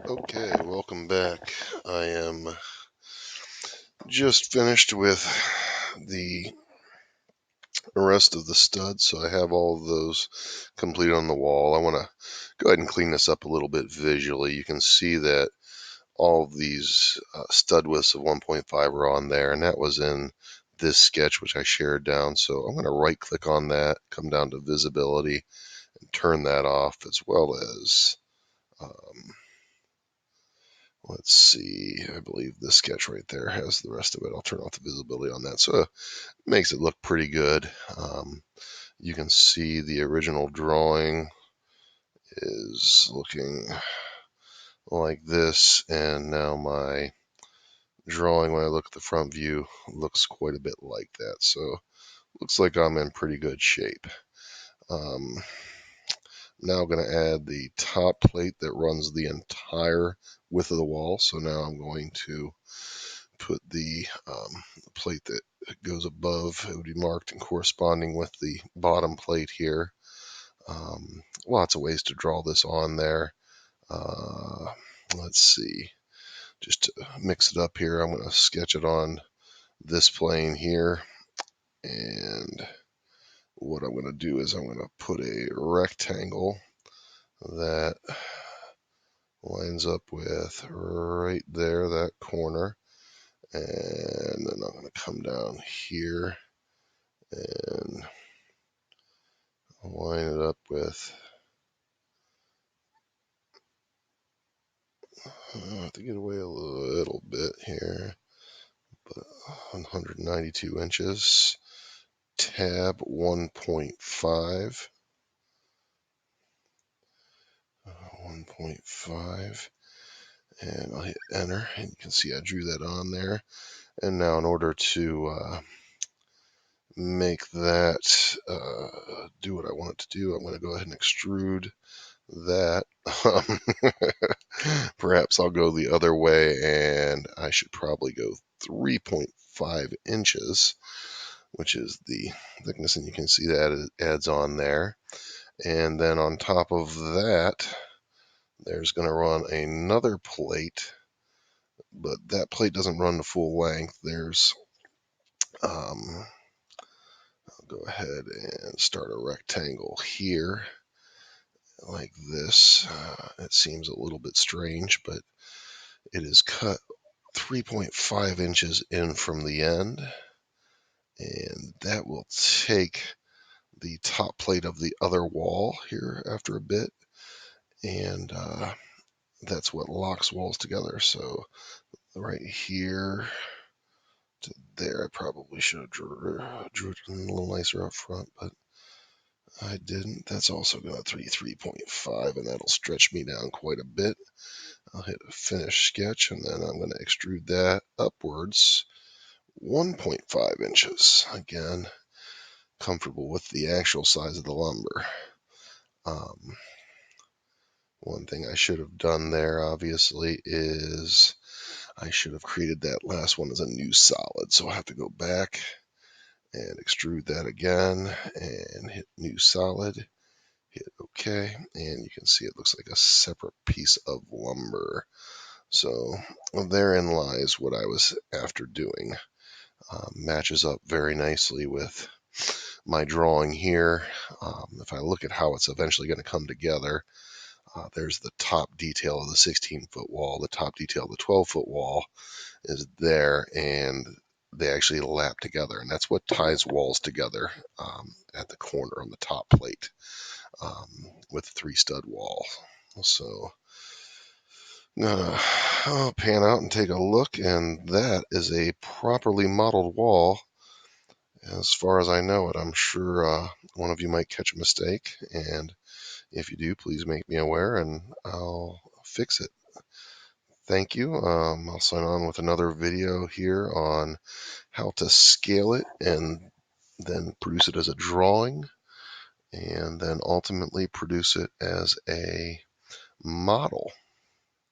Okay, welcome back. I am just finished with the rest of the studs, so I have all of those complete on the wall. I want to go ahead and clean this up a little bit visually. You can see that all of these stud widths of 1.5 are on there, and that was in this sketch which I shared down. So I'm going to right click on that, come down to visibility, and turn that off, as well as let's see, I believe this sketch right there has the rest of it. I'll turn off the visibility on that. So it makes it look pretty good. You can see the original drawing is looking like this. And now my drawing, when I look at the front view, looks quite a bit like that. So looks like I'm in pretty good shape. Now I'm going to add the top plate that runs the entire width of the wall. So now I'm going to put the plate that goes above. It would be marked and corresponding with the bottom plate here. Lots of ways to draw this on there. Let's see. Just to mix it up here, I'm going to sketch it on this plane here. And what I'm going to do is I'm going to put a rectangle that lines up with right there, that corner. And then I'm going to come down here and line it up with, I have to get away a little bit here, but 192 inches, tab 1.5, 1.5, and I'll hit enter, and you can see I drew that on there. And now in order to make that do what I want it to do, I'm going to go ahead and extrude that. Perhaps I'll go the other way, and I should probably go 3.5 inches, which is the thickness, and you can see that it adds on there. And then on top of that, there's going to run another plate, but that plate doesn't run the full length. There's I'll go ahead and start a rectangle here like this. It seems a little bit strange, but it is cut 3.5 inches in from the end, and that will take the top plate of the other wall here after a bit, and that's what locks walls together. So right here to there, I probably should have drew it a little nicer up front, but I didn't. That's also going to 3.5, and that'll stretch me down quite a bit. I'll hit a finish sketch, and then I'm going to extrude that upwards 1.5 inches. Again, comfortable with the actual size of the lumber. One thing I should have done there, obviously, is I should have created that last one as a new solid. So I'll have to go back and extrude that again and hit new solid, hit OK, and you can see it looks like a separate piece of lumber. So therein lies what I was after doing. Matches up very nicely with my drawing here. If I look at how it's eventually going to come together, there's the top detail of the 16-foot wall. The top detail of the 12-foot wall is there, and they actually lap together, and that's what ties walls together at the corner on the top plate with a 3-stud wall. So I'll pan out and take a look, and that is a properly modeled wall as far as I know it. I'm sure one of you might catch a mistake, and if you do, please make me aware and I'll fix it. Thank you. I'll sign on with another video here on how to scale it and then produce it as a drawing, and then ultimately produce it as a model.